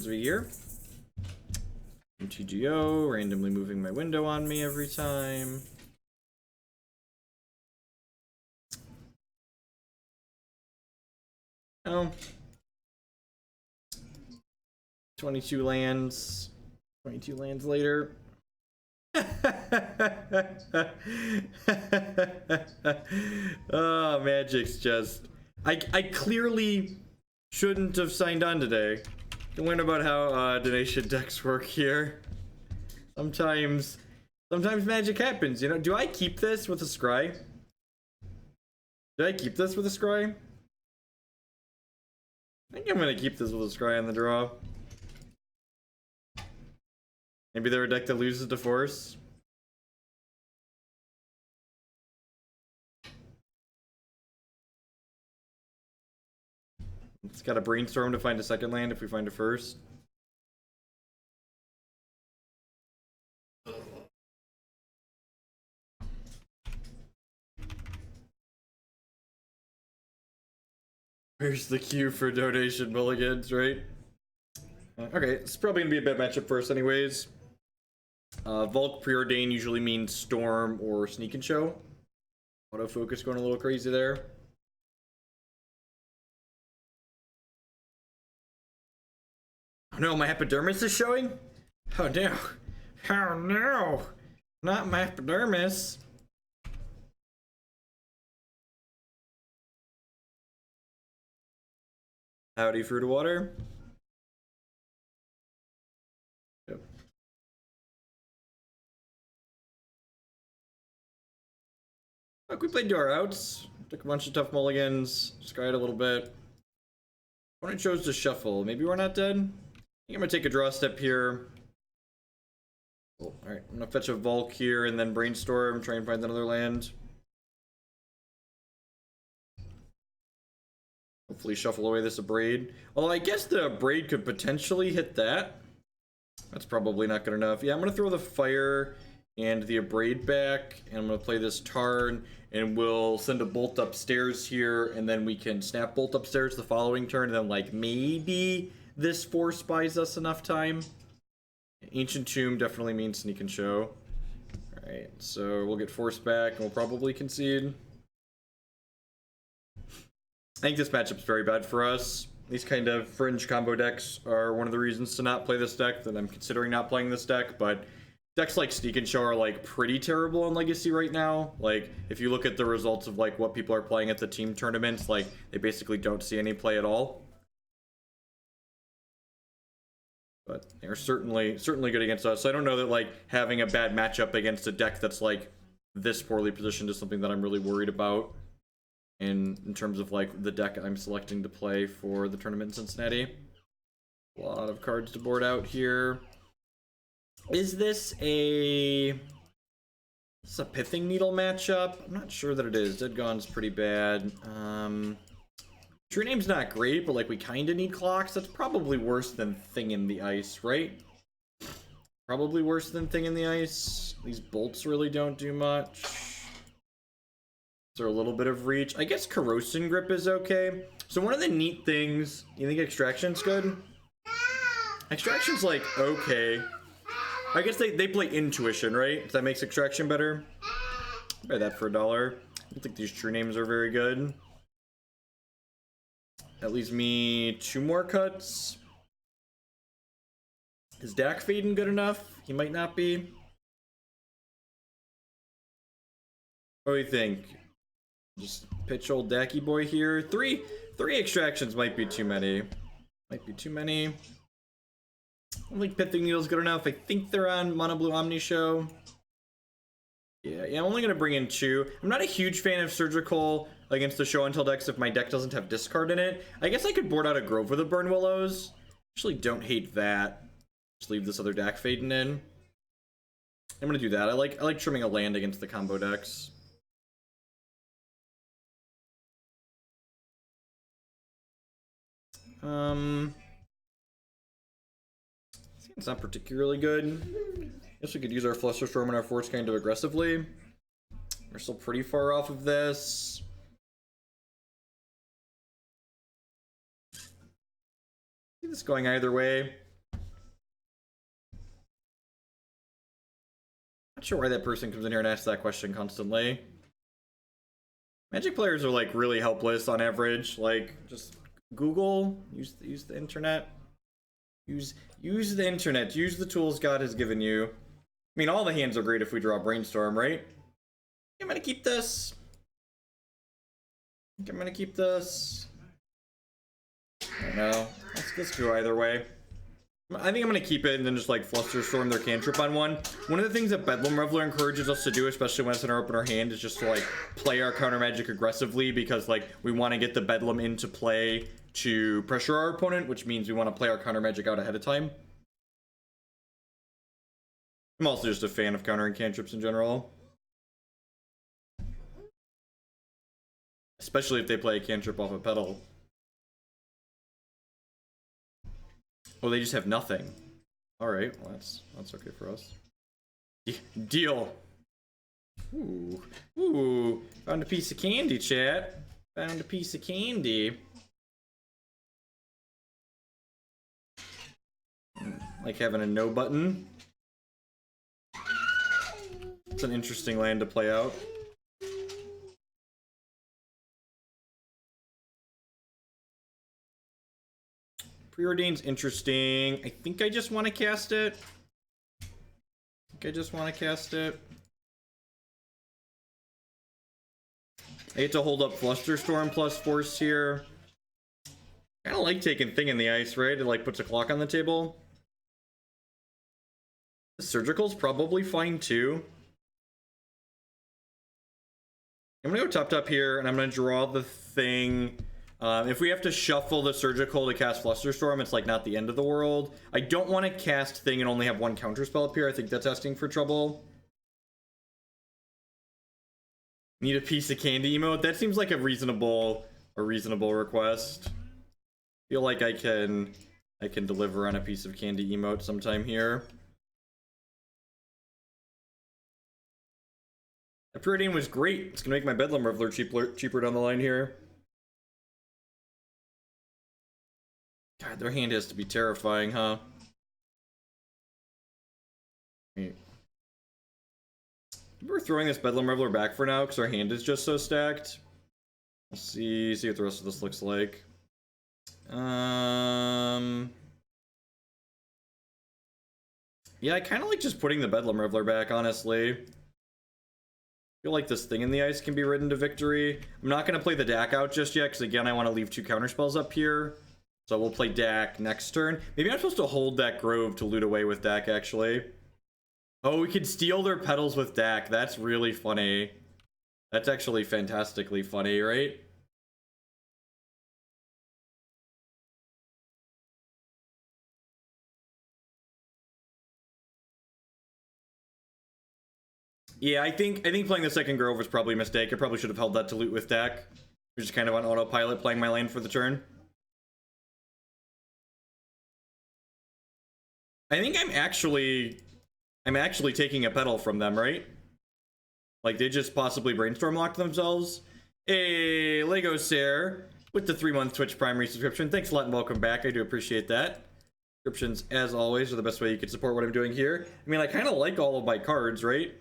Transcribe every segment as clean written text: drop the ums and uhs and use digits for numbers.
a year. MTGO, randomly moving my window on me every time. Oh. 22 lands. 22 lands later. Oh, Magic's just... I clearly shouldn't have signed on today. To learn about how donation decks work here. Sometimes magic happens, you know? Do I keep this with a scry? Do I keep this with a scry? I think I'm gonna keep this with a scry on the draw. Maybe they're a deck that loses to force. It's got a brainstorm to find a second land if we find a first. Where's the queue for donation mulligans, right? Okay, it's probably gonna be a bad matchup for us anyways. Volk Preordain usually means Storm or Sneak and Show. Autofocus going a little crazy there. Oh no, my epidermis is showing? Oh no. Oh no! Not my epidermis. Howdy, Fruit of Water. Yep. Look, we played to our outs. Took a bunch of tough mulligans. Skied a little bit. Opponent chose to shuffle. Maybe we're not dead? I think I'm gonna take a draw step here. Cool. Alright, I'm gonna fetch a Volk here and then Brainstorm, try and find another land. Hopefully shuffle away this Abrade. Well, I guess the Abrade could potentially hit that. That's probably not good enough. Yeah, I'm gonna throw the Fire and the Abrade back, and I'm gonna play this Tarn, and we'll send a Bolt upstairs here, and then we can snap Bolt upstairs the following turn, and then like maybe this Force buys us enough time. Ancient Tomb definitely means Sneak and Show. Alright, so we'll get Force back, and we'll probably concede. I think this matchup's very bad for us. These kind of fringe combo decks are one of the reasons to not play this deck, that I'm considering not playing this deck, but decks like Sneak and Show are like pretty terrible in Legacy right now. Like, if you look at the results of like what people are playing at the team tournaments, like they basically don't see any play at all. But they're certainly good against us. So I don't know that like having a bad matchup against a deck that's like this poorly positioned is something that I'm really worried about. In terms of like the deck I'm selecting to play for the tournament in Cincinnati. A lot of cards to board out here. Is this a Pithing Needle matchup? I'm not sure that it is. Dead Gone's pretty bad. True-Name's not great, but like we kind of need clocks. That's probably worse than Thing in the Ice, right? Probably worse than Thing in the Ice. These bolts really don't do much. Or a little bit of reach. I guess Krosan Grip is okay. So one of the neat things, you think Extraction's good? Extraction's like okay. I guess they play Intuition, right? So that makes Extraction better. I'll buy that for $1. I don't think these True Names are very good. That leaves me 2 more cuts. Is Dack Fayden good enough? He might not be. What do you think? Just pitch old Dacky boy here. Three extractions might be too many. Might be too many. I don't think Pithing Needle's good enough. I think they're on Mono Blue Omni Show. Yeah, I'm only gonna bring in 2. I'm not a huge fan of Surgical against the Show and Tell decks if my deck doesn't have discard in it. I guess I could board out a Grove with a Burnwillows. Actually, don't hate that. Just leave this other Dack Fayden in. I'm gonna do that. I like trimming a land against the combo decks. It's not particularly good. Guess we could use our Flusterstorm and our Force kind of aggressively. We're still pretty far off of this. See this going either way. Not sure why that person comes in here and asks that question constantly. Magic players are like really helpless on average. Like, just Google, use the internet. Use the internet. Use the tools God has given you. I mean, all the hands are great if we draw Brainstorm, right? I'm gonna keep this. I think I'm gonna keep this. I don't know. Let's go either way. I think I'm gonna keep it and then just like Flusterstorm their cantrip on one. One of the things that Bedlam Reveler encourages us to do, especially when it's in our opener hand, is just to like play our counter magic aggressively, because like we want to get the Bedlam into play to pressure our opponent, which means we want to play our counter magic out ahead of time. I'm also just a fan of countering cantrips in general. Especially if they play a cantrip off a pedal. Oh, they just have nothing. Alright, well that's okay for us. Deal! Ooh. Ooh. Found a piece of candy, chat. Found a piece of candy. Like having a no button. It's an interesting land to play out. Preordain's interesting. I think I just want to cast it. I hate to hold up Flusterstorm plus force here. Kind of like taking Thing in the Ice, right? It like puts a clock on the table. The Surgical's probably fine too. I'm gonna go top here, and I'm gonna draw the Thing. If we have to shuffle the Surgical to cast Flusterstorm, it's like not the end of the world. I don't want to cast Thing and only have one counterspell up here. I think that's asking for trouble. Need a piece of candy emote? That seems like a reasonable request. Feel like I can deliver on a piece of candy emote sometime here. That Preordain was great. It's gonna make my Bedlam Reveler cheaper down the line here. God, their hand has to be terrifying, huh? We're throwing this Bedlam Reveler back for now because our hand is just so stacked. We'll see what the rest of this looks like. Yeah, I kind of like just putting the Bedlam Reveler back, honestly. I feel like this Thing in the Ice can be ridden to victory. I'm not going to play the Dack out just yet, because again, I want to leave 2 counterspells up here. So we'll play Dack next turn. Maybe I'm supposed to hold that Grove to loot away with Dack, actually. Oh, we could steal their petals with Dack. That's really funny. That's actually fantastically funny, right? Yeah, I think playing the second Grove was probably a mistake. I probably should have held that to loot with Dack. We're just kind of on autopilot playing my land for the turn. I think I'm actually taking a petal from them, right? Like they just possibly Brainstorm locked themselves. Hey, Lego Sare with the 3-month Twitch Prime resubscription. Thanks a lot and welcome back. I do appreciate that. Subscriptions, as always, are the best way you can support what I'm doing here. I mean, I kind of like all of my cards, right?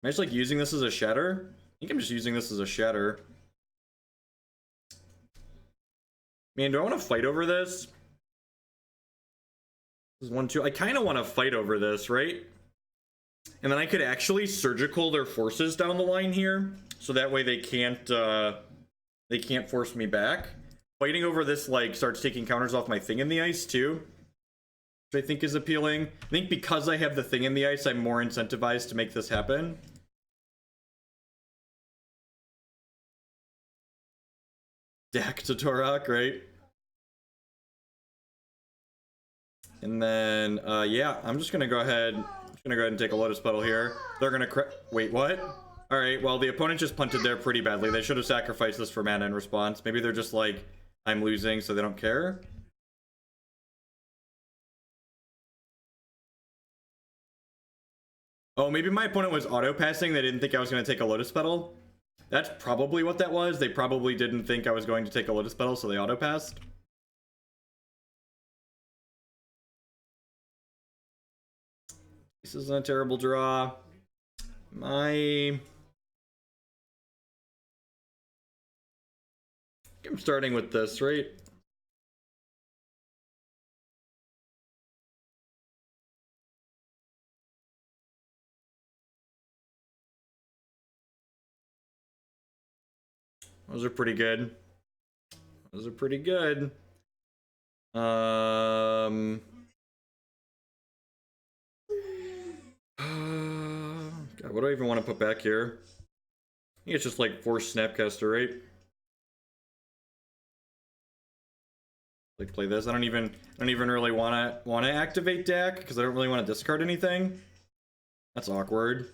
Am I just like using this as a shatter? I think I'm just using this as a shatter. Man, do I want to fight over this? This is 1-2. I kind of want to fight over this, right? And then I could actually surgical their forces down the line here, so that way they can't force me back. Fighting over this like starts taking counters off my Thing in the Ice too, which I think is appealing. I think because I have the Thing in the Ice, I'm more incentivized to make this happen. Dack to Torok, right? And then, yeah, I'm just gonna go ahead and take a Lotus Petal here. They're gonna wait, what? Alright, well, the opponent just punted there pretty badly. They should have sacrificed this for mana in response. Maybe they're just like, I'm losing, so they don't care. Oh, maybe my opponent was auto-passing. They didn't think I was gonna take a Lotus Petal. That's probably what that was. They probably didn't think I was going to take a Lotus Petal, so they auto-passed. This isn't a terrible draw. I'm starting with this, right? Those are pretty good. Those are pretty good. God, what do I even want to put back here? I think it's just like force Snapcaster, right? Like play this. I don't even really want to activate Dack because I don't really want to discard anything. That's awkward.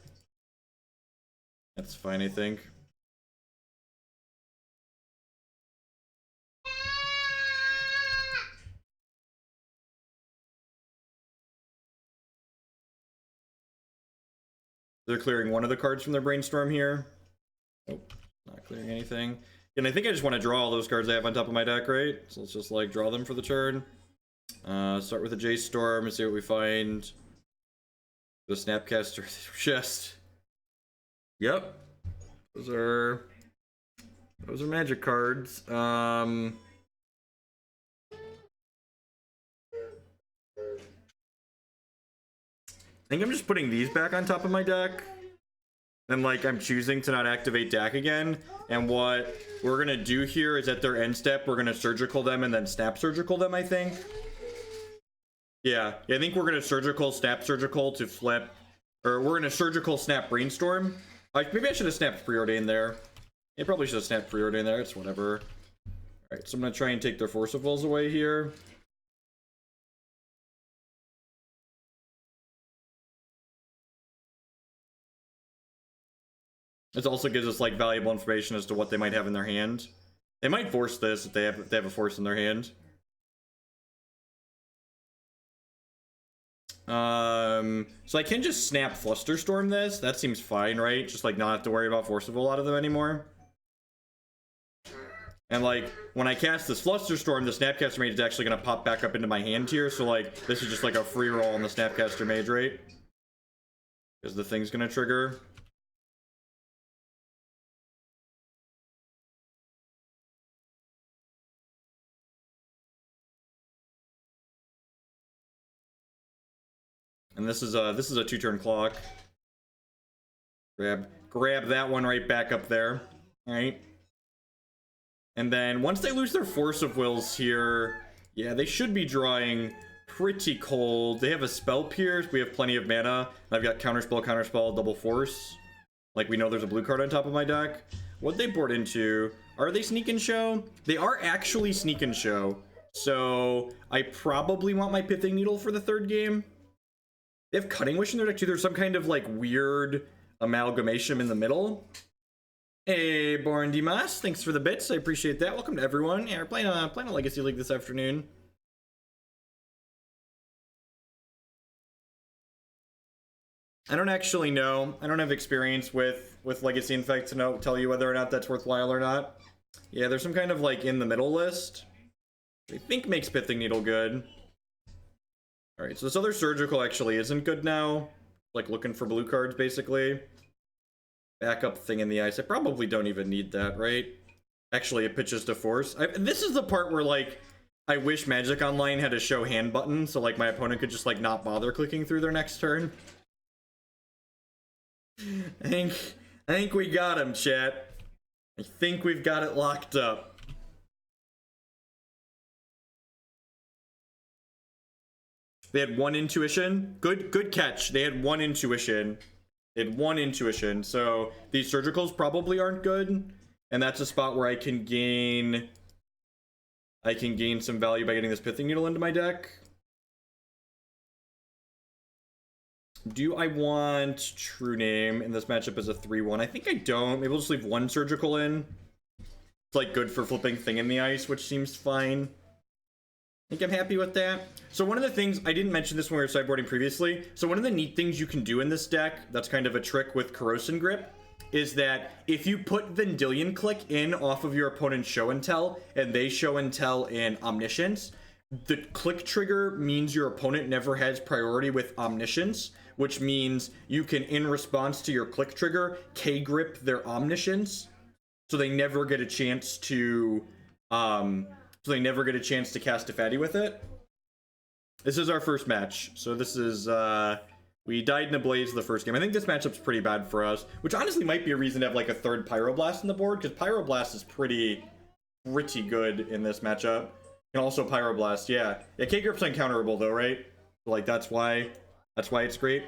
That's fine, I think. They're clearing one of the cards from their Brainstorm here. Nope, not clearing anything. And I think I just want to draw all those cards I have on top of my deck, right? So let's just like draw them for the turn. Start with a Jace Storm and see what we find. The Snapcaster chest. Yep. Those are magic cards. I think I'm just putting these back on top of my deck. And like I'm choosing to not activate Dack again. And what we're gonna do here is at their end step, we're gonna surgical them and then snap surgical them, I think. Yeah, I think we're gonna surgical, snap surgical to flip. Or we're gonna surgical snap Brainstorm. Maybe I should have snapped Preordain there. I probably should have snapped Preordain there, it's whatever. Alright, so I'm gonna try and take their Force of Wills away here. This also gives us like valuable information as to what they might have in their hand. They might force this if they have a force in their hand. So I can just snap Flusterstorm this. That seems fine, right? Just like not have to worry about force of a lot of them anymore. And like when I cast this Flusterstorm, the Snapcaster Mage is actually gonna pop back up into my hand here. So like this is just like a free roll on the Snapcaster Mage, right? Because the thing's gonna trigger. And this is a 2-turn clock. Grab that one right back up there. Alright. And then once they lose their Force of Wills here, yeah, they should be drawing pretty cold. They have a Spell Pierce, we have plenty of mana. I've got Counterspell, double Force. Like we know there's a blue card on top of my deck. What they board into? Are they Sneak and Show? They are actually Sneak and Show. So I probably want my Pithing Needle for the third game. They have Cutting Wish in their deck too. There's some kind of like weird amalgamation in the middle. Hey, Born Dimas, thanks for the bits. I appreciate that. Welcome to everyone. Yeah, we're playing a Legacy League this afternoon. I don't actually know. I don't have experience with Legacy, in fact, to tell you whether or not that's worthwhile or not. Yeah, there's some kind of like in the middle list. I think makes Pithing Needle good. Alright, so this other surgical actually isn't good now. Like looking for blue cards, basically. Backup thing in the ice. I probably don't even need that, right? Actually, it pitches to force. This is the part where, like, I wish Magic Online had a show hand button, so, like, my opponent could just, like, not bother clicking through their next turn. I think we got him, chat. I think we've got it locked up. They had one intuition. Good catch. They had one intuition. They had one intuition. So these surgicals probably aren't good. And that's a spot where I can gain some value by getting this Pithing Needle into my deck. Do I want True-Name in this matchup as a 3-1? I think I don't. Maybe we'll just leave one surgical in. It's like good for flipping Thing in the Ice, which seems fine. I think I'm happy with that. So one of the things, I didn't mention this when we were sideboarding previously, so one of the neat things you can do in this deck, that's kind of a trick with Krosan Grip, is that if you put Vendilion Clique in off of your opponent's show and tell, and they show and tell in Omniscience, the click trigger means your opponent never has priority with Omniscience, which means you can, in response to your click trigger, K-grip their Omniscience, so they never get a chance to, cast a fatty with it. This is our first match, so this is, we died in a blaze the first game. I think this matchup's pretty bad for us, which honestly might be a reason to have like a third Pyroblast on the board, because Pyroblast is pretty good in this matchup. And also Pyroblast, yeah. Yeah, K-grip's uncounterable though, right? Like that's why it's great.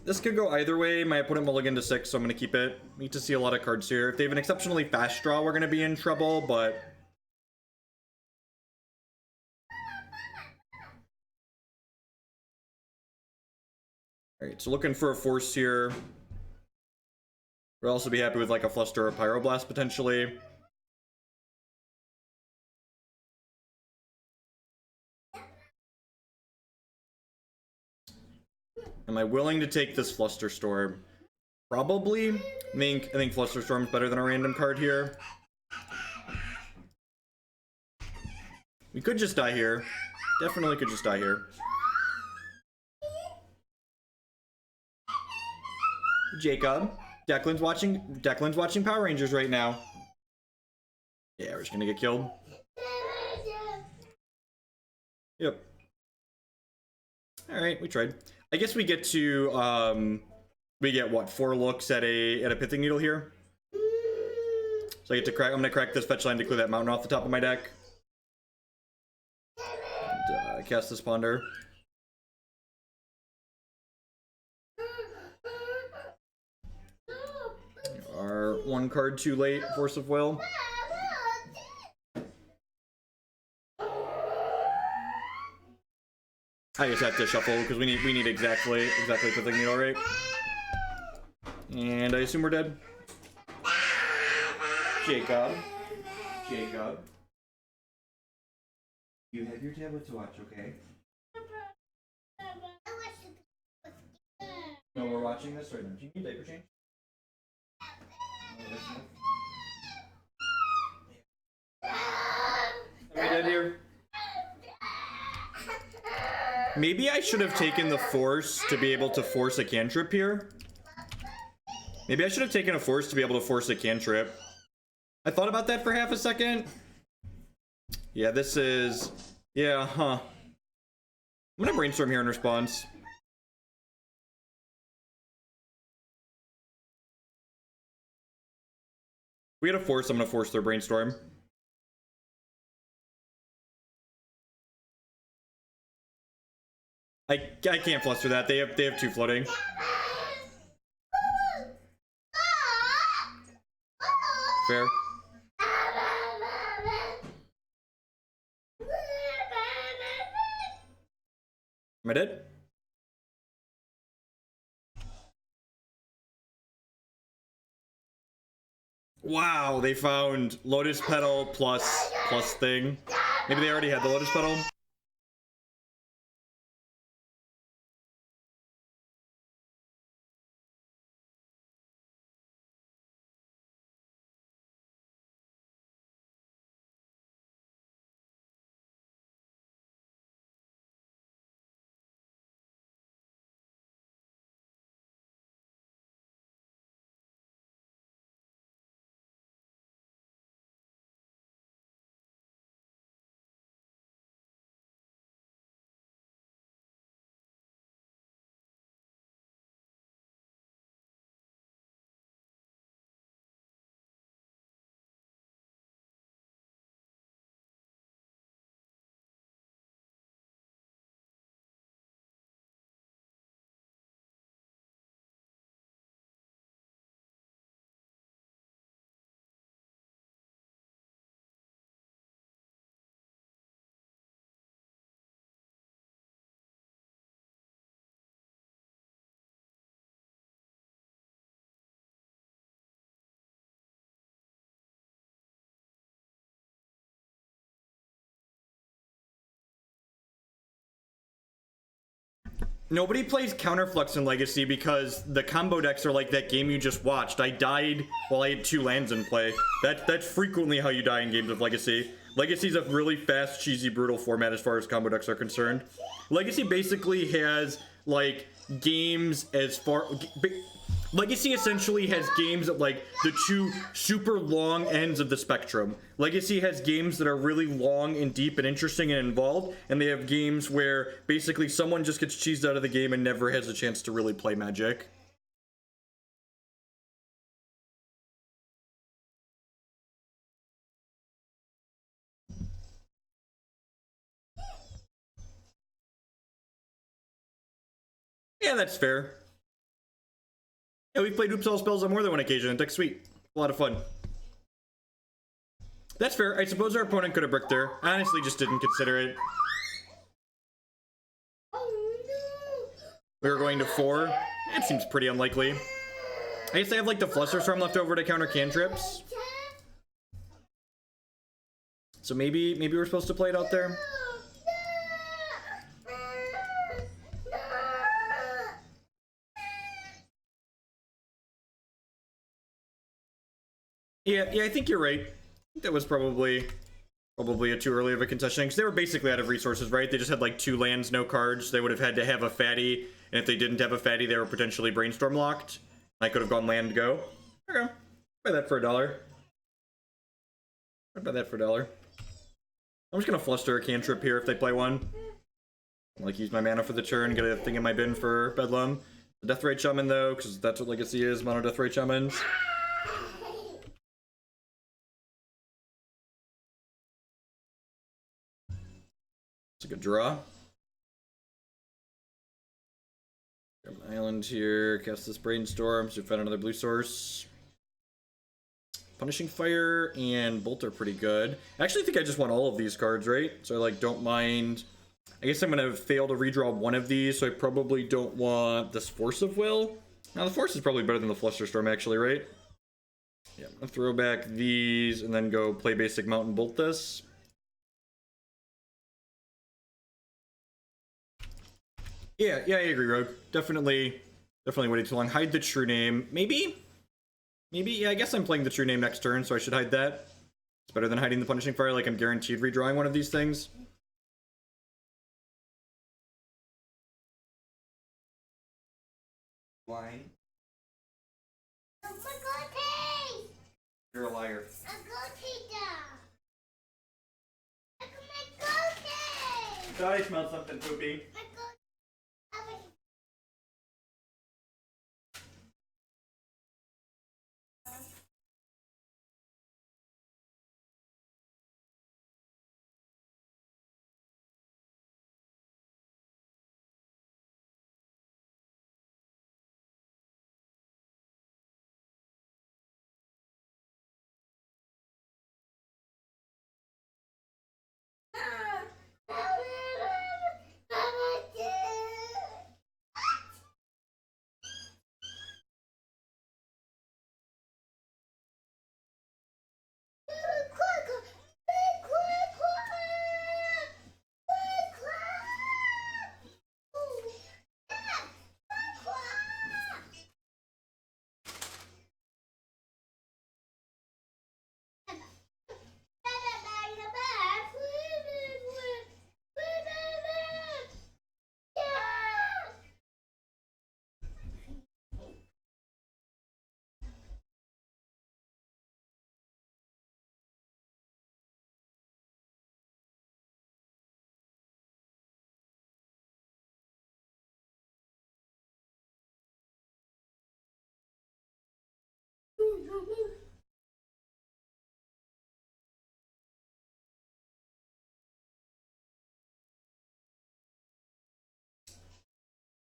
This could go either way. My opponent mulliganed to 6, so I'm going to keep it. Need to see a lot of cards here. If they have an exceptionally fast draw, we're going to be in trouble, but... Alright, so looking for a force here. We'll also be happy with like a Fluster or Pyroblast, potentially. Am I willing to take this Flusterstorm? Probably. I think Flusterstorm is better than a random card here. We could just die here. Definitely could just die here. Jacob. Declan's watching Power Rangers right now. Yeah, we're just gonna get killed. Yep. Alright, we tried. I guess we get to, we get, what, 4 looks at a Pithing Needle here? So I get to crack, I'm gonna crack this fetch line to clear that mountain off the top of my deck. And, cast this Ponder. Our 1 card too late, Force of Will. I just have to shuffle because we need exactly Pithing Needle, right? And I assume we're dead. Jacob. You have your tablet to watch, okay? No, we're watching this right now. Do you need diaper change? Are we dead here? Maybe I should have taken the force to be able to force a cantrip here. Maybe I should have taken a force to be able to force a cantrip. I thought about that for half a second. Yeah, this is... Yeah, huh. I'm gonna Brainstorm here in response. We had a force, I'm gonna force their Brainstorm. I can't fluster that. They have 2 floating. Fair. Am I dead? Wow, they found Lotus Petal plus thing. Maybe they already had the Lotus Petal. Nobody plays Counterflux in Legacy because the combo decks are like that game you just watched. I died while I had 2 lands in play. That's frequently how you die in games of Legacy. Legacy's a really fast, cheesy, brutal format as far as combo decks are concerned. Legacy basically has, like, games as far... Legacy essentially has games at, like, the 2 super long ends of the spectrum. Legacy has games that are really long and deep and interesting and involved, and they have games where basically someone just gets cheesed out of the game and never has a chance to really play Magic. Yeah, that's fair. Yeah, we've played Oops All Spells on more than one occasion, and deck's sweet. A lot of fun. That's fair. I suppose our opponent could have bricked there. I honestly just didn't consider it. We were going to 4. That seems pretty unlikely. I guess I have like the Flusterstorm left over to counter cantrips. So maybe we're supposed to play it out there. Yeah, I think you're right. That was probably a too early of a concession, because they were basically out of resources, right? They just had like 2 lands, no cards. They would have had to have a fatty, and if they didn't have a fatty, they were potentially Brainstorm locked. I could have gone land go. Okay, buy that for $1. I'd buy that for $1. I'm just gonna fluster a cantrip here if they play one. Like, use my mana for the turn, get a thing in my bin for Bedlam. The Deathrite Shaman though, because that's what Legacy is, mono Deathrite Shamans. It's a good draw. Grab an island here, cast this Brainstorm, so we found another blue source. Punishing Fire and Bolt are pretty good. I actually think I just want all of these cards, right? So I like don't mind. I guess I'm gonna fail to redraw one of these, so I probably don't want this Force of Will. Now the Force is probably better than the Flusterstorm actually, right? Yeah, I'm gonna throw back these and then go play basic Mountain Bolt this. Yeah, I agree, Rogue. Definitely waiting too long. Hide the True-Name. Maybe, yeah, I guess I'm playing the True-Name next turn, so I should hide that. It's better than hiding the Punishing Fire, like I'm guaranteed redrawing one of these things. Lying. You're a liar. I thought I smelled something poopy.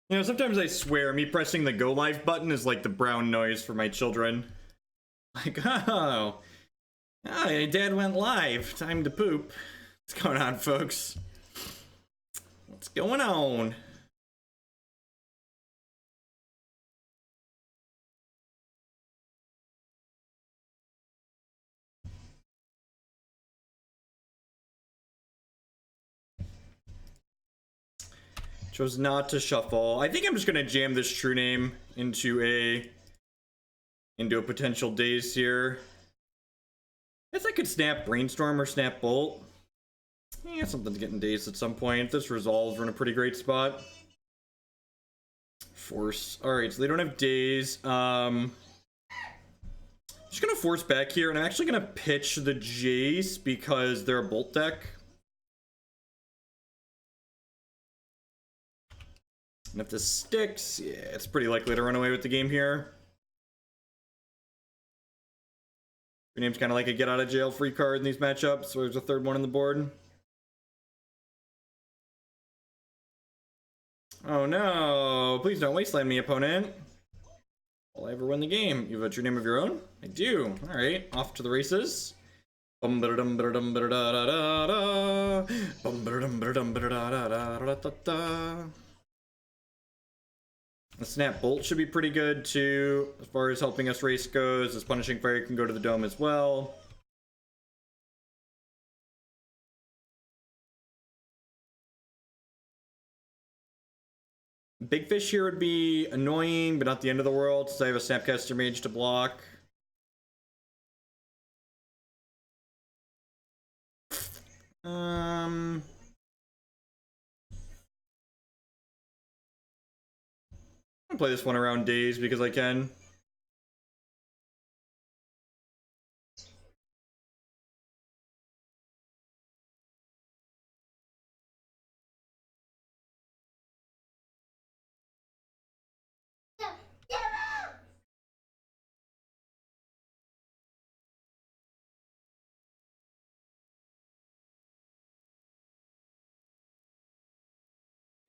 You know, sometimes I swear me pressing the go live button is like the brown noise for my children. Like, oh, dad went live. Time to poop. What's going on, folks? What's going on? Chose not to shuffle. I think I'm just gonna jam this True-Name into a potential daze here. I guess I could snap Brainstorm or snap Bolt. Yeah, something's getting dazed at some point. This resolves, we're in a pretty great spot. Force. Alright, so they don't have daze. Just gonna force back here, and I'm actually gonna pitch the Jace because they're a Bolt deck. And if this sticks, yeah, it's pretty likely to run away with the game here. Your name's kind of like a get out of jail free card in these matchups, so there's a third one on the board. Oh no, please don't wasteland me, opponent. Will I ever win the game? You have a True Name of your own? I do. Alright, off to the races. The Snap Bolt should be pretty good too, as far as helping us race goes. This Punishing Fire can go to the dome as well. Big Fish here would be annoying, but not the end of the world, since I have a Snapcaster Mage to block. I'm gonna play this one around days because I can.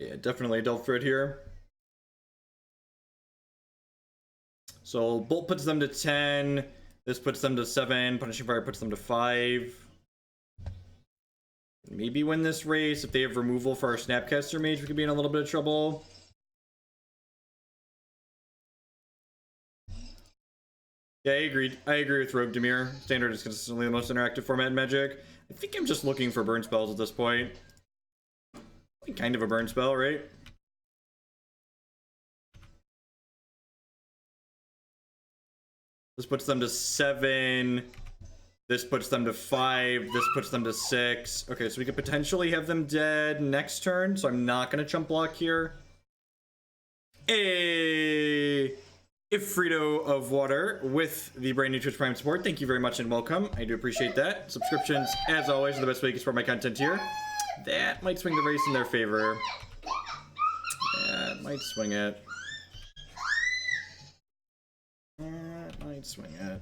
Yeah, definitely Delphrid here. So Bolt puts them to 10. This puts them to 7. Punishing Fire puts them to 5. Maybe win this race. If they have removal for our Snapcaster Mage, we could be in a little bit of trouble. Yeah, I agree. I agree with Rogue Demir. Standard is consistently the most interactive format in Magic. I think I'm just looking for burn spells at this point. Kind of a burn spell, right? This puts them to 7. This puts them to 5. This puts them to 6. Okay, so we could potentially have them dead next turn, so I'm not going to chump block here. Ifrito of Water with the brand new Twitch Prime support. Thank you very much and welcome. I do appreciate that. Subscriptions, as always, are the best way to support my content here. That might swing the race in their favor. That might swing it. That might swing it.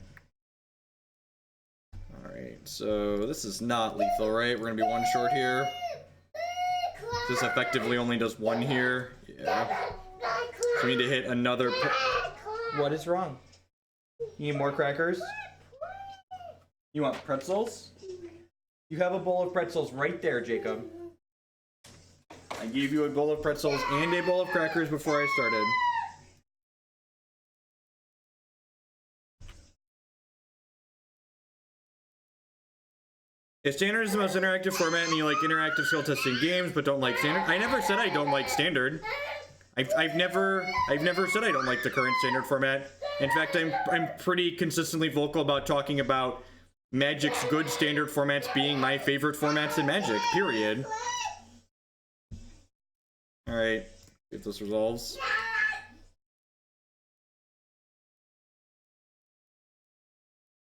Alright, so this is not lethal, right? We're gonna be one short here. This effectively only does 1 here. Yeah. So we need to hit another... What is wrong? You need more crackers? You want pretzels? You have a bowl of pretzels right there, Jacob. I gave you a bowl of pretzels and a bowl of crackers before I started. If Standard is the most interactive format and you like interactive skill testing games but don't like Standard, I never said I don't like Standard. I've never said I don't like the current Standard format. In fact, I'm pretty consistently vocal about talking about Magic's good Standard formats being my favorite formats in Magic, period. Alright, see if this resolves.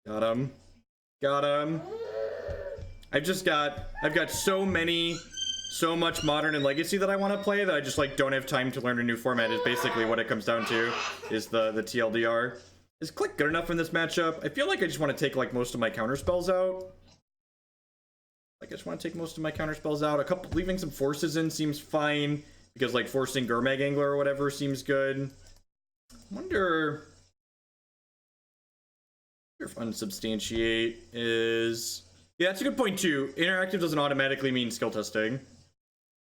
Got him. Got him. I've got so much Modern and Legacy that I want to play that I just like don't have time to learn a new format is basically what it comes down to, is the TLDR. Is Clique good enough in this matchup? I feel like I just want to take like most of my counterspells out. Like I just want to take most of my counterspells out. Leaving some forces in seems fine, because like forcing Gurmag Angler or whatever seems good. Wonder if Unsubstantiate is... Yeah, that's a good point too. Interactive doesn't automatically mean skill testing.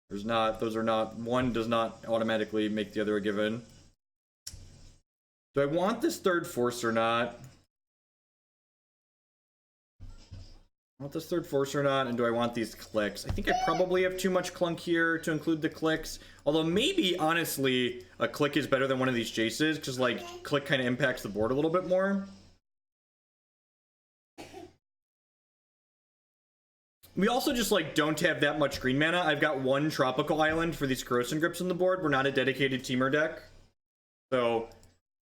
One does not automatically make the other a given. Do I want this third force or not? Want this third force or not, and do I want these clicks? I think I probably have too much clunk here to include the clicks. Although maybe, honestly, a click is better than one of these Jaces, because, like, click kind of impacts the board a little bit more. We also just, like, don't have that much green mana. I've got one Tropical Island for these Krosan Grips on the board. We're not a dedicated Temur deck. So,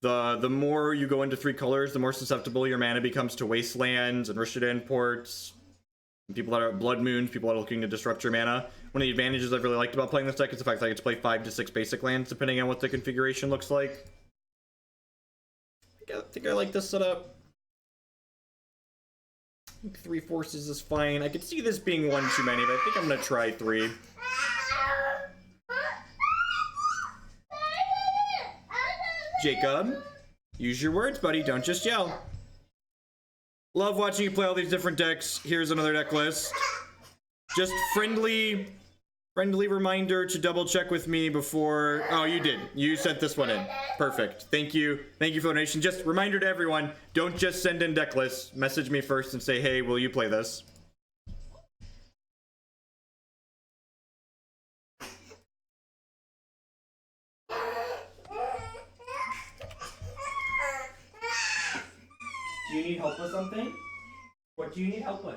the more you go into 3 colors, the more susceptible your mana becomes to Wastelands and Rishadan ports. People that are Blood Moons, people that are looking to disrupt your mana. One of the advantages I've really liked about playing this deck is the fact that I get to play 5 to 6 basic lands, depending on what the configuration looks like. I think I like this setup. I think 3 forces is fine. I could see this being 1 too many, but I think I'm gonna try 3. Jacob, use your words, buddy. Don't just yell. Love watching you play all these different decks. Here's another deck list. Just friendly reminder to double check with me before. Oh, you did. You sent this one in. Perfect. Thank you. Thank you for the donation. Just reminder to everyone, don't just send in deck lists. Message me first and say, hey, will you play this? Do you need help with something? What do you need help with?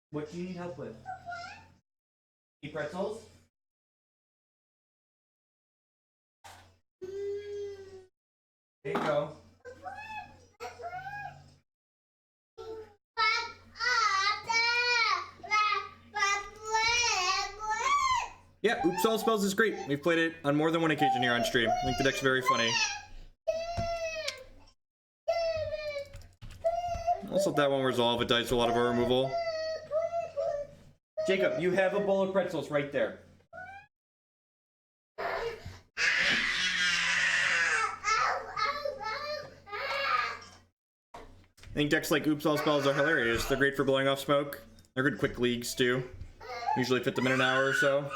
What do you need help with? Eat pretzels? There you go. Yeah, Oops All Spells is great. We've played it on more than one occasion here on stream. I think the deck's very funny. Let's let that one resolve. It dies to a lot of our removal. Jacob, you have a bowl of pretzels right there. I think decks like Oops All Spells are hilarious. They're great for blowing off smoke. They're good quick leagues too. Usually fit them in an hour or so.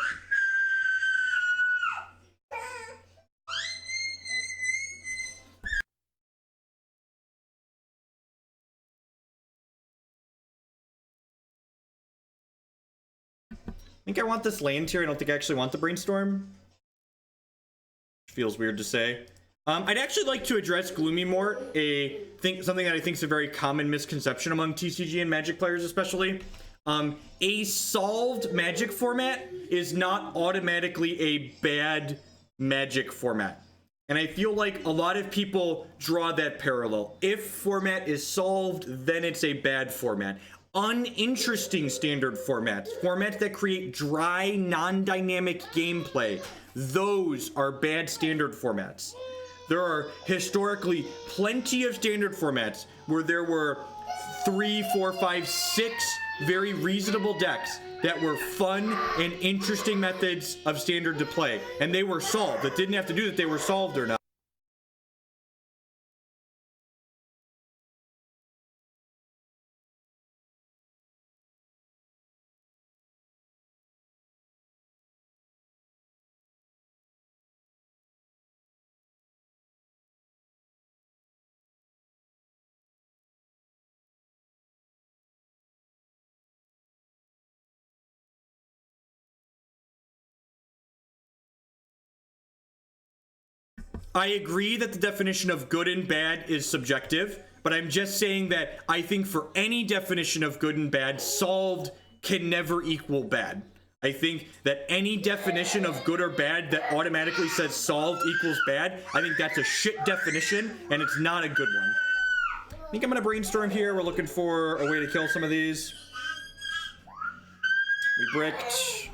I think I want this land here. I don't think I actually want the Brainstorm. Feels weird to say. I'd actually like to address Gloomy Mort, something that I think is a very common misconception among TCG and Magic players especially. A solved Magic format is not automatically a bad Magic format. And I feel like a lot of people draw that parallel. If format is solved, then it's a bad format. Uninteresting standard formats that create dry, non-dynamic gameplay, those are bad standard formats. There are historically plenty of standard formats where there were 3, 4, 5, 6 very reasonable decks that were fun and interesting methods of standard to play, and they were solved. It didn't have to do that they were solved or not. I agree that the definition of good and bad is subjective, but I'm just saying that I think for any definition of good and bad, solved can never equal bad. I think that any definition of good or bad that automatically says solved equals bad, I think that's a shit definition, and it's not a good one. I think I'm gonna Brainstorm here. We're looking for a way to kill some of these. We bricked.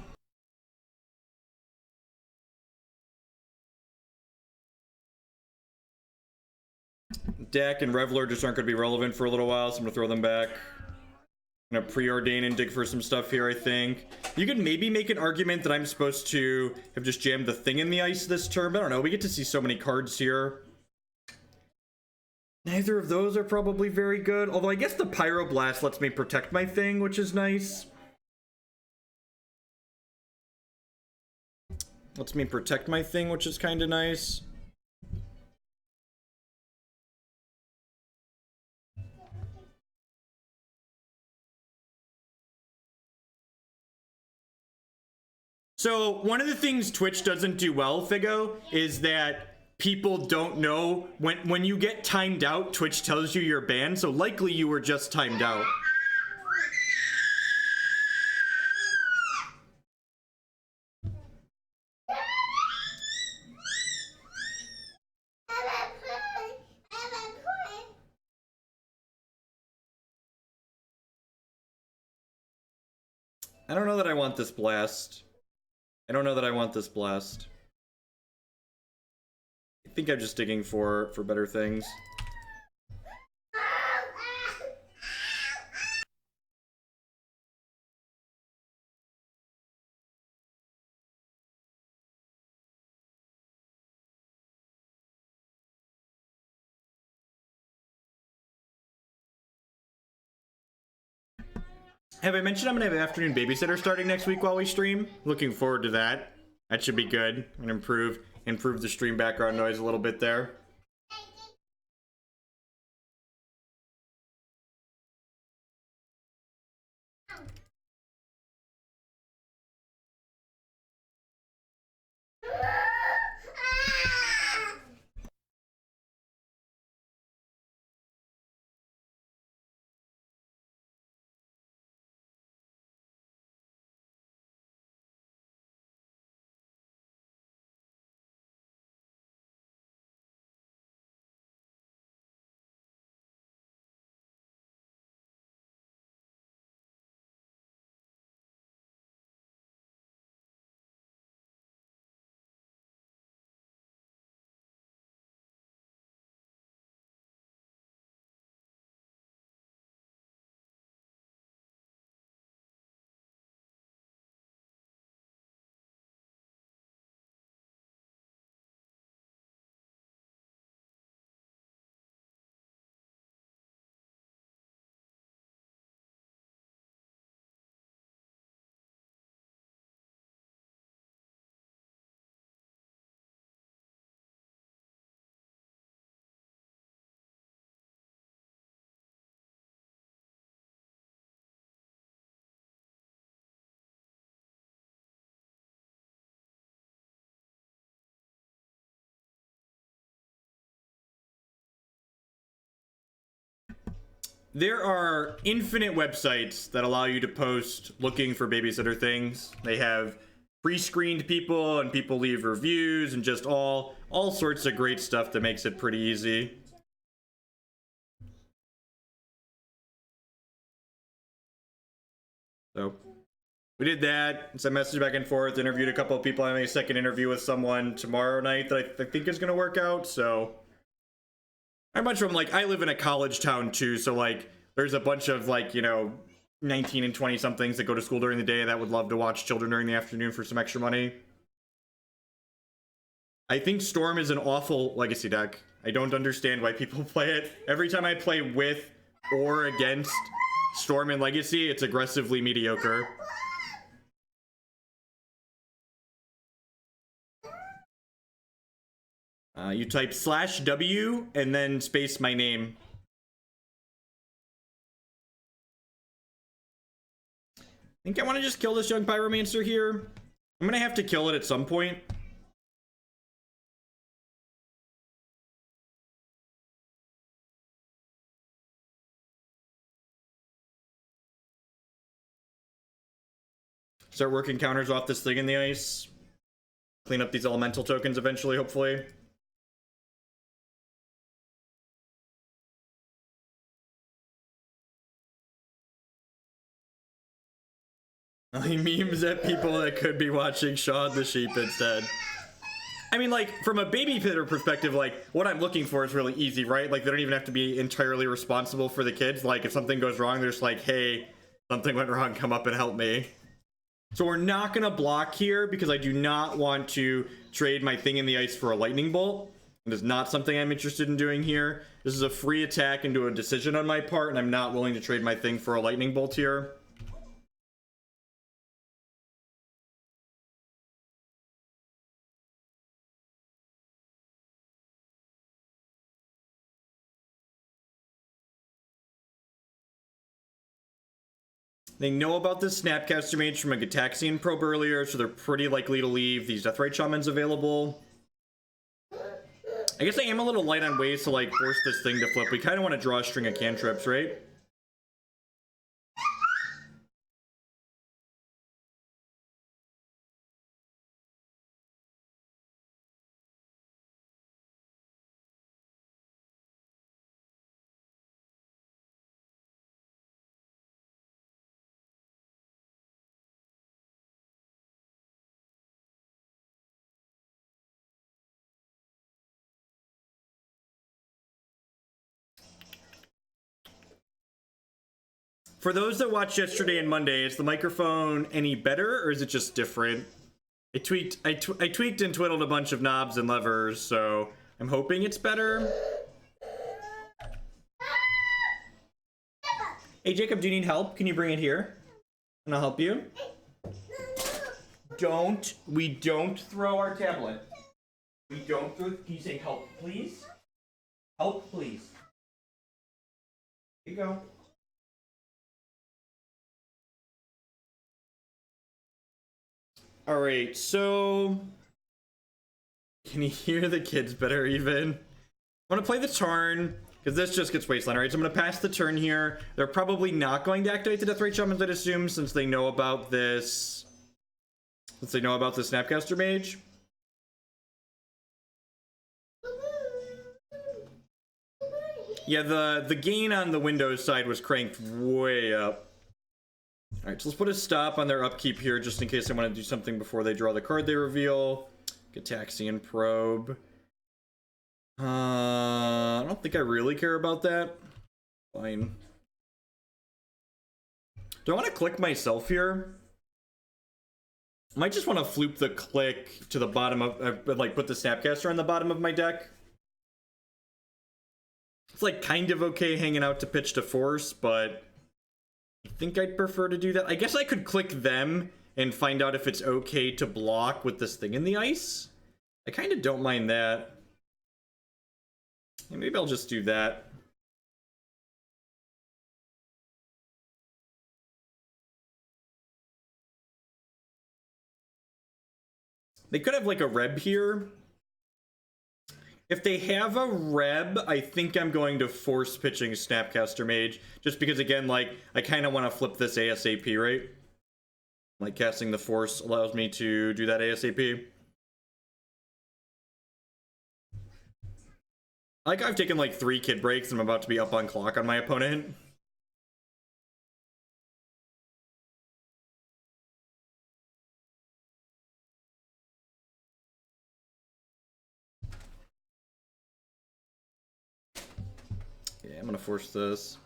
Dack and Reveler just aren't going to be relevant for a little while, so I'm going to throw them back. I'm going to Preordain and dig for some stuff here, I think. You could maybe make an argument that I'm supposed to have just jammed the Thing in the Ice this turn, but I don't know. We get to see so many cards here. Neither of those are probably very good, although I guess the Pyroblast lets me protect my Thing, which is nice. Lets me protect my Thing, which is kind of nice. So one of the things Twitch doesn't do well, Figo, is that people don't know when you get timed out, Twitch tells you you're banned, so likely you were just timed out. I don't know that I want this blast. I don't know that I want this blast. I think I'm just digging for better things. Have I mentioned I'm gonna have an afternoon babysitter starting next week while we stream? Looking forward to that. That should be good and improve the stream background noise a little bit there. There are infinite websites that allow you to post looking for babysitter things. They have pre-screened people and people leave reviews and just all sorts of great stuff that makes it pretty easy. So we did that. Sent message back and forth, interviewed a couple of people. I'm having a second interview with someone tomorrow night that I think is going to work out. So a bunch of them, like, I live in a college town too, so like there's a bunch of, like, you know, 19 and 20 somethings that go to school during the day that would love to watch children during the afternoon for some extra money. I think Storm is an awful legacy deck. I don't understand why people play it. Every time I play with or against Storm in Legacy, it's aggressively mediocre. You type /W and then space my name. I think I want to just kill this young pyromancer here. I'm gonna have to kill it at some point. Start working counters off this thing in the ice. Clean up these elemental tokens eventually, hopefully. He memes at people that could be watching Shaun the Sheep instead. I mean, like, from a babysitter perspective, like, what I'm looking for is really easy, right? Like, they don't even have to be entirely responsible for the kids. Like, if something goes wrong, they're just like, hey, something went wrong, come up and help me. So we're not gonna block here because I do not want to trade my thing in the ice for a lightning bolt. It is not something I'm interested in doing here. This is a free attack into a decision on my part, and I'm not willing to trade my thing for a lightning bolt here. They know about this Snapcaster Mage from a Gitaxian probe earlier, so they're pretty likely to leave these Deathrite Shamans available. I guess I am a little light on ways to like force this thing to flip. We kind of want to draw a string of cantrips, right? For those that watched yesterday and Monday, is the microphone any better or is it just different? I tweaked and twiddled a bunch of knobs and levers, so I'm hoping it's better. Hey Jacob, do you need help? Can you bring it here? And I'll help you. We don't throw our tablet. We don't throw, can you say help please? Help please. Here you go. All right, so can you hear the kids better even? I'm gonna play the Tarn, because this just gets wasteland, right? So I'm gonna pass the turn here. They're probably not going to activate the Deathrite Shamans, I'd assume, since they know about this. Since they know about the Snapcaster Mage. Yeah, the gain on the Windows side was cranked way up. Alright, so let's put a stop on their upkeep here, just in case I want to do something before they draw the card they reveal. Gitaxian Probe. I don't think I really care about that. Fine. Do I want to click myself here? I might just want to floop the click to the bottom of, like, put the Snapcaster on the bottom of my deck. It's, like, kind of okay hanging out to pitch to force, but I think I'd prefer to do that. I guess I could click them and find out if it's okay to block with this thing in the ice. I kind of don't mind that. Yeah, maybe I'll just do that. They could have like a Reb here. If they have a Reb, I think I'm going to force pitching Snapcaster Mage. Just because, again, like, I kind of want to flip this ASAP, right? Like, casting the Force allows me to do that ASAP. Like, I've taken, like, 3 kid breaks and I'm about to be up on clock on my opponent. Yeah, I'm gonna force this.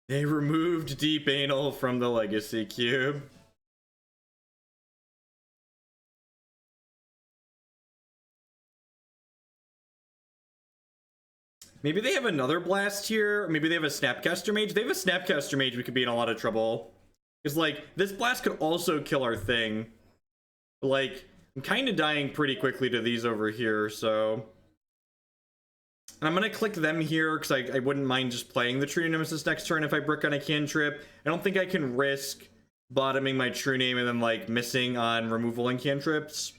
They removed Deep Anal from the Legacy Cube. Maybe they have another Blast here. Or maybe they have a Snapcaster Mage. If they have a Snapcaster Mage, we could be in a lot of trouble. Because, like, this Blast could also kill our thing. But, like, I'm kind of dying pretty quickly to these over here, so... And I'm going to click them here, because I wouldn't mind just playing the True-Name Nemesis next turn if I brick on a cantrip. I don't think I can risk bottoming my True-Name and then, like, missing on removal and cantrips.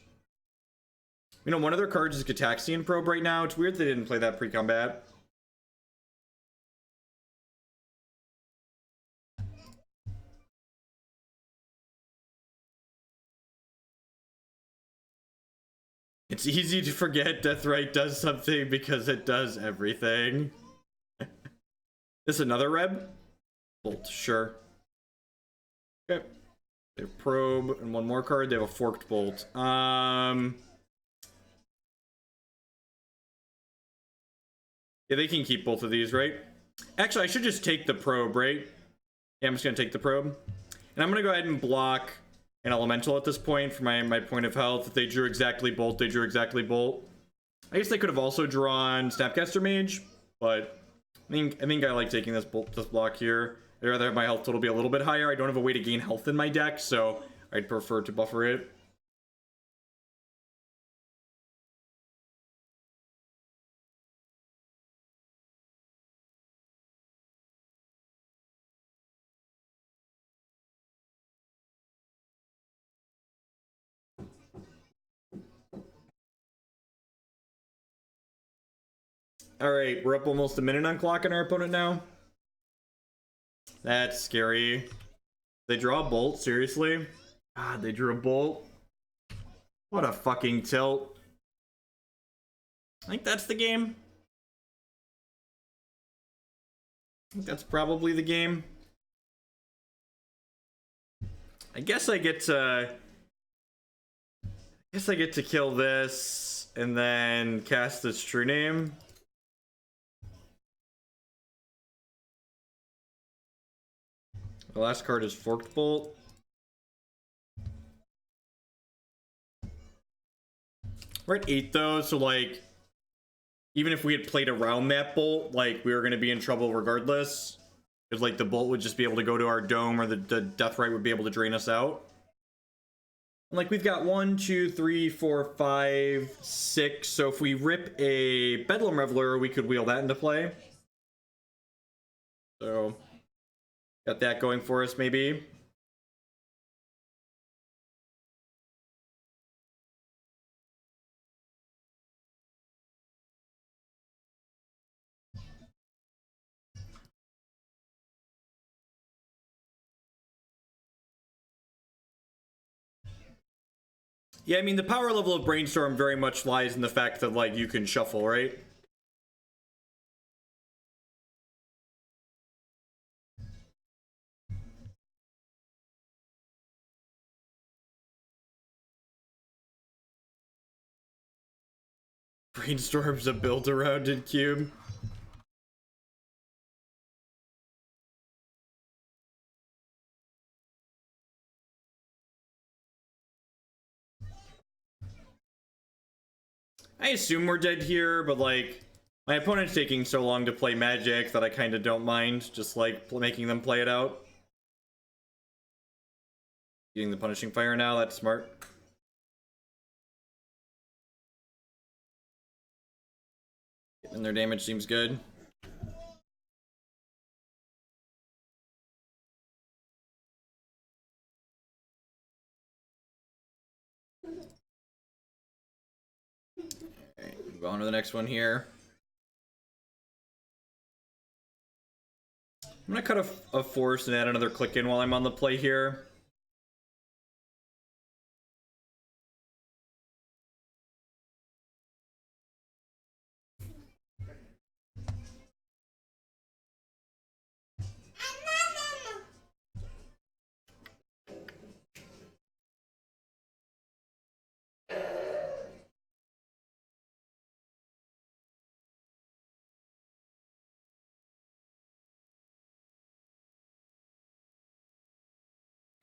You know, one of their cards is Gitaxian Probe right now. It's weird they didn't play that pre-combat. It's easy to forget Deathrite does something because it does everything. This another Reb? Bolt, sure. Okay. They have Probe and one more card. They have a Forked Bolt. Yeah, they can keep both of these, right? Actually, I should just take the Probe, right? Yeah, I'm just gonna take the Probe. And I'm gonna go ahead and block an Elemental at this point for my point of health. If they drew exactly Bolt, they drew exactly Bolt. I guess they could have also drawn Snapcaster Mage, but I think I like taking this block here. I'd rather have my health total be a little bit higher. I don't have a way to gain health in my deck, so I'd prefer to buffer it. Alright, we're up almost a minute on clock on our opponent now. That's scary. They draw a bolt, seriously? God, they drew a bolt. What a fucking tilt. I think that's the game. I think that's probably the game. I guess I get to kill this and then cast this True-Name. The last card is Forked Bolt. We're at 8 though, so like, even if we had played around that bolt, like, we were going to be in trouble regardless. Because like, the bolt would just be able to go to our dome, or the Deathrite would be able to drain us out. And like, we've got 1, 2, 3, 4, 5, 6. So if we rip a Bedlam Reveler, we could wheel that into play. So got that going for us, maybe. Yeah, I mean, the power level of Brainstorm very much lies in the fact that, like, you can shuffle, right? Brainstorm's a build-arounded cube. I assume we're dead here, but like, my opponent's taking so long to play Magic that I kind of don't mind just like making them play it out. Getting the Punishing Fire now, that's smart. And their damage seems good. Alright, move on to the next one here. I'm gonna cut a force and add another click in while I'm on the play here.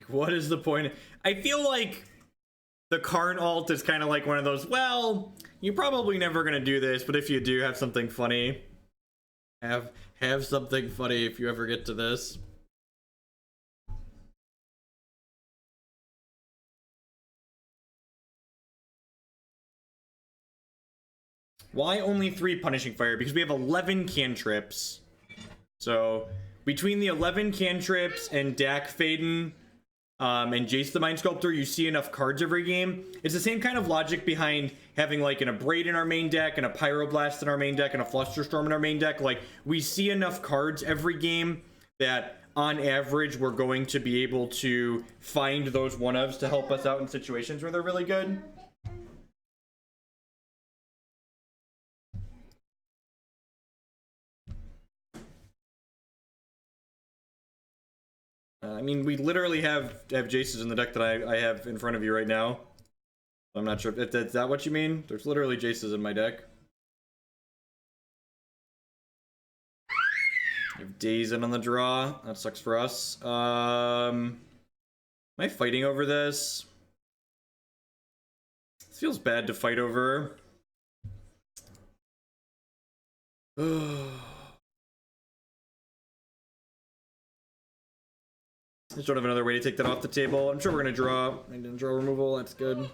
What is the point? I feel like the Karn alt is kind of like one of those, well, you're probably never gonna do this, but if you do, have something funny. Have something funny if you ever get to this. Why only 3 Punishing Fire? Because we have 11 cantrips. So, between the 11 cantrips and Dack Fayden, and Jace the Mind Sculptor, you see enough cards every game. It's the same kind of logic behind having like an Abrade in our main deck, and a Pyroblast in our main deck, and a Flusterstorm in our main deck. Like, we see enough cards every game that on average we're going to be able to find those one-ofs to help us out in situations where they're really good. I mean, we literally have Jaces in the deck that I have in front of you right now. I'm not sure if that's that what you mean. There's literally Jaces in my deck. I have Daze in on the draw. That sucks for us. Am I fighting over this? This feels bad to fight over. Just don't have another way to take that off the table. I'm sure we're gonna draw. I didn't draw removal. That's good.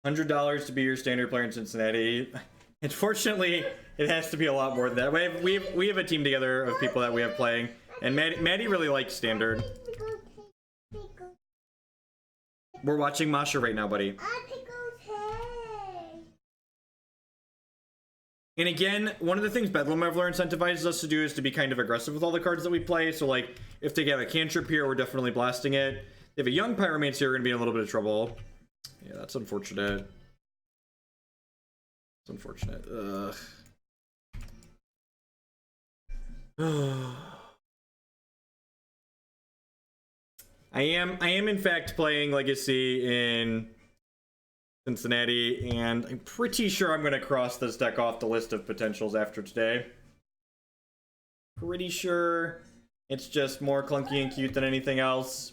$100 to be your standard player in Cincinnati. Unfortunately, it has to be a lot more than that. We have a team together of people that we have playing, and Maddie really likes standard. We're watching Masha right now, buddy. And again, one of the things Bedlam Reveler incentivizes us to do is to be kind of aggressive with all the cards that we play. So, like, if they get a cantrip here, we're definitely blasting it. If a young Pyromancer here, we're going to be in a little bit of trouble. Yeah, that's unfortunate. It's unfortunate. I am in fact playing Legacy in Cincinnati, and I'm pretty sure I'm going to cross this deck off the list of potentials after today. Pretty sure it's just more clunky and cute than anything else.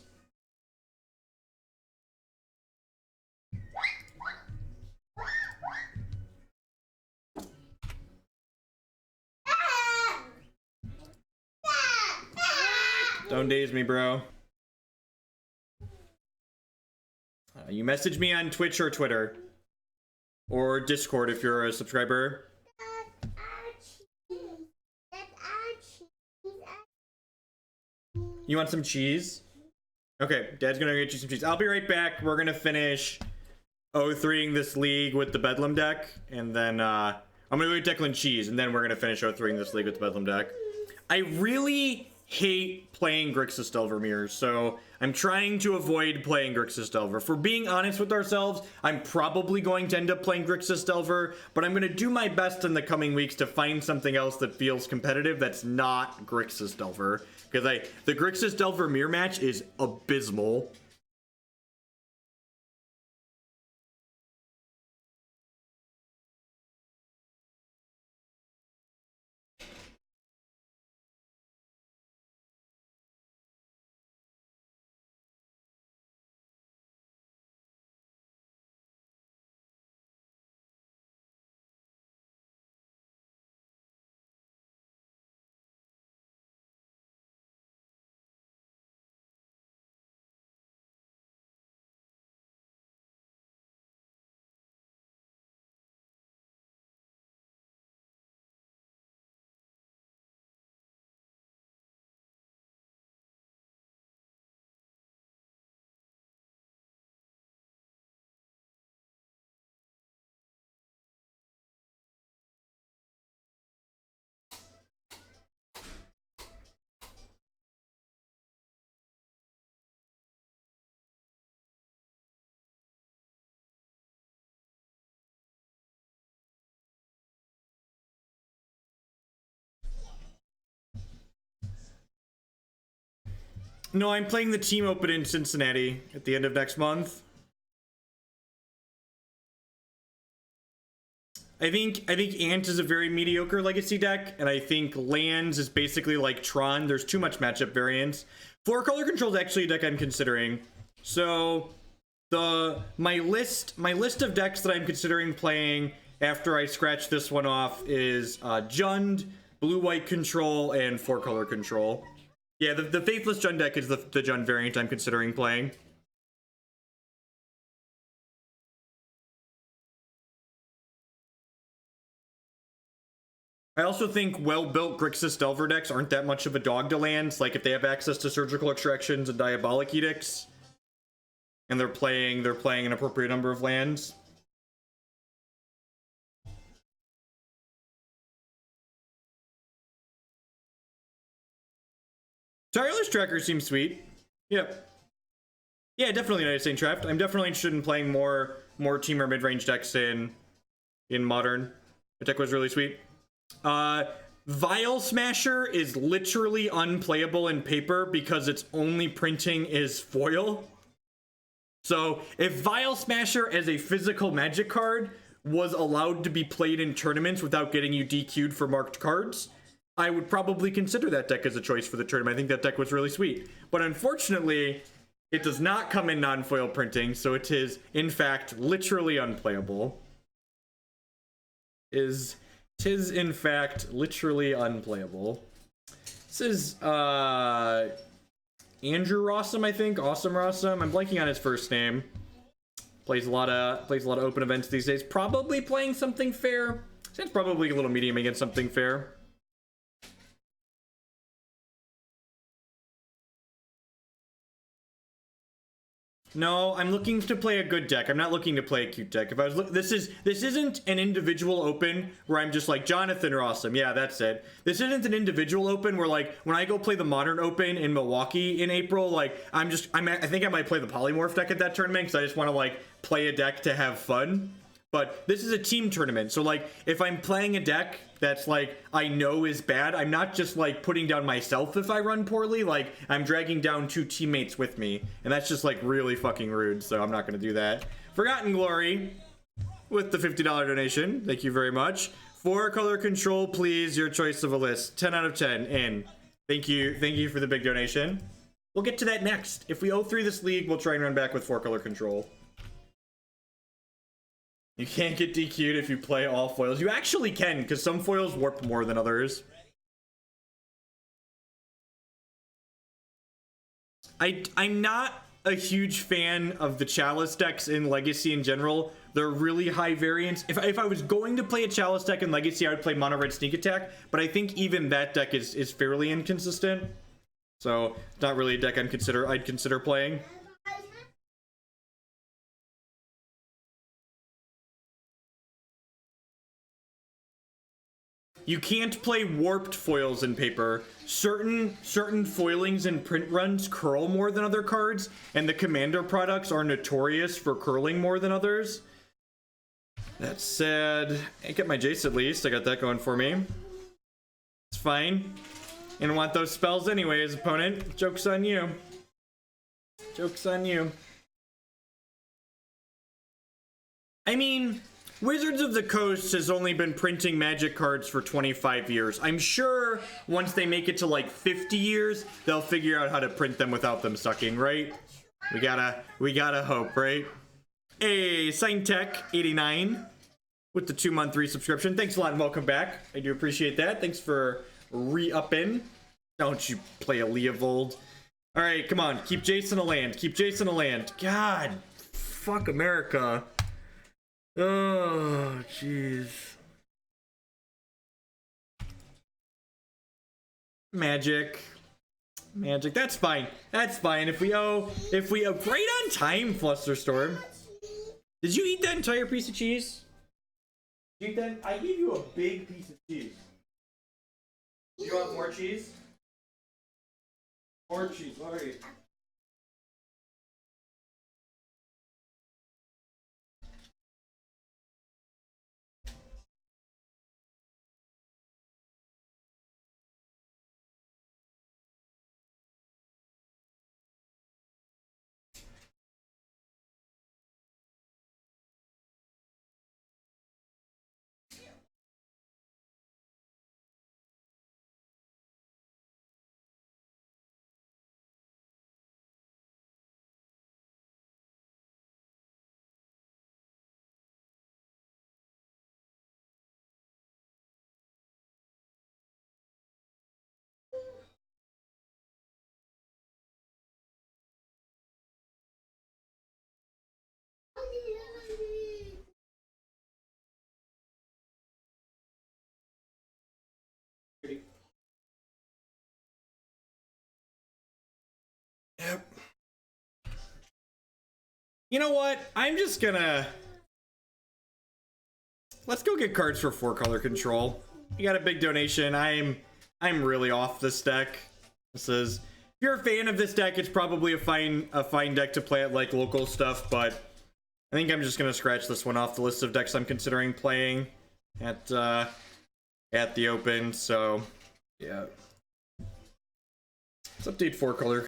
Don't daze me, bro. You message me on Twitch or Twitter. Or Discord if you're a subscriber. You want some cheese? Okay, Dad's gonna get you some cheese. I'll be right back. We're gonna finish 0-3ing this league with the Bedlam deck. And then I'm gonna go get Declan cheese. And then we're gonna finish 0-3ing this league with the Bedlam deck. I really hate playing Grixis Delvermere, so I'm trying to avoid playing Grixis Delver. For being honest with ourselves, I'm probably going to end up playing Grixis Delver, but I'm going to do my best in the coming weeks to find something else that feels competitive that's not Grixis Delver, because the Grixis Delver mirror match is abysmal. No, I'm playing the team open in Cincinnati at the end of next month. I think Ant is a very mediocre Legacy deck, and I think Lands is basically like Tron. There's too much matchup variance. 4-color control is actually a deck I'm considering. So my list of decks that I'm considering playing after I scratch this one off is Jund, blue-white control, and 4-color control. Yeah, the Faithless Jund deck is the Jund variant I'm considering playing. I also think well-built Grixis Delver decks aren't that much of a dog to lands. Like, if they have access to Surgical Extractions and Diabolic Edicts, and they're playing an appropriate number of lands. Tireless Tracker seems sweet. Yep. Yeah, definitely Night Saint Trapped. I'm definitely interested in playing more teamer mid-range decks in Modern. The deck was really sweet. Vial Smasher is literally unplayable in paper because its only printing is foil. So if Vial Smasher as a physical Magic card was allowed to be played in tournaments without getting you DQ'd for marked cards, I would probably consider that deck as a choice for the tournament. I think that deck was really sweet. But unfortunately, it does not come in non-foil printing, so it is, in fact, literally unplayable. Tis, in fact, literally unplayable. This is Andrew Rossum, I think. Awesome Rossum. I'm blanking on his first name. Plays a lot of open events these days. Probably playing Something Fair. It's probably a little medium against Something Fair. No, I'm looking to play a good deck. I'm not looking to play a cute deck. If I was this isn't an individual open where I'm just like Jonathan Rossum. Yeah, that's it. This isn't an individual open where like when I go play the Modern Open in Milwaukee in April, like I think I might play the Polymorph deck at that tournament because I just want to like play a deck to have fun. But this is a team tournament, so like if I'm playing a deck that's like I know is bad, I'm not just like putting down myself if I run poorly. Like I'm dragging down 2 teammates with me, and that's just like really fucking rude. So I'm not gonna do that. Forgotten Glory with the $50 donation. Thank you very much. 4-color control, please. Your choice of a list. 10 out of 10 in. Thank you for the big donation. We'll get to that next. If we 0-3 this league, we'll try and run back with 4-color control. You can't get DQ'd if you play all foils. You actually can, because some foils warp more than others. I'm not a huge fan of the Chalice decks in Legacy in general. They're really high variance. If I was going to play a Chalice deck in Legacy, I would play Mono Red Sneak Attack, but I think even that deck is fairly inconsistent. So, it's not really a deck I'd consider playing. You can't play warped foils in paper. Certain foilings and print runs curl more than other cards, and the commander products are notorious for curling more than others. That said, I get my Jace at least. I got that going for me. It's fine. You don't want those spells anyways, opponent. Joke's on you. Joke's on you. I mean, Wizards of the Coast has only been printing Magic cards for 25 years. I'm sure once they make it to like 50 years, they'll figure out how to print them without them sucking, right? We gotta hope, right? Hey, SignTech89 with the 2-month resubscription. Thanks a lot and welcome back. I do appreciate that. Thanks for re-upping. Don't you play a Leovold. All right, come on. Keep Jason a land. Keep Jason a land. God, fuck America. Oh, jeez. Magic. That's fine. That's fine. If we right on time, Flusterstorm. Did you eat that entire piece of cheese? Did you eat that? I gave you a big piece of cheese. Do you want more cheese? More cheese. All right. Yep. You know what? I'm just gonna... Let's go get cards for 4-color control. You got a big donation. I'm really off this deck. This is... If you're a fan of this deck, it's probably a fine deck to play at like local stuff, but I think I'm just gonna scratch this one off the list of decks I'm considering playing at the Open, so yeah. Let's update 4-color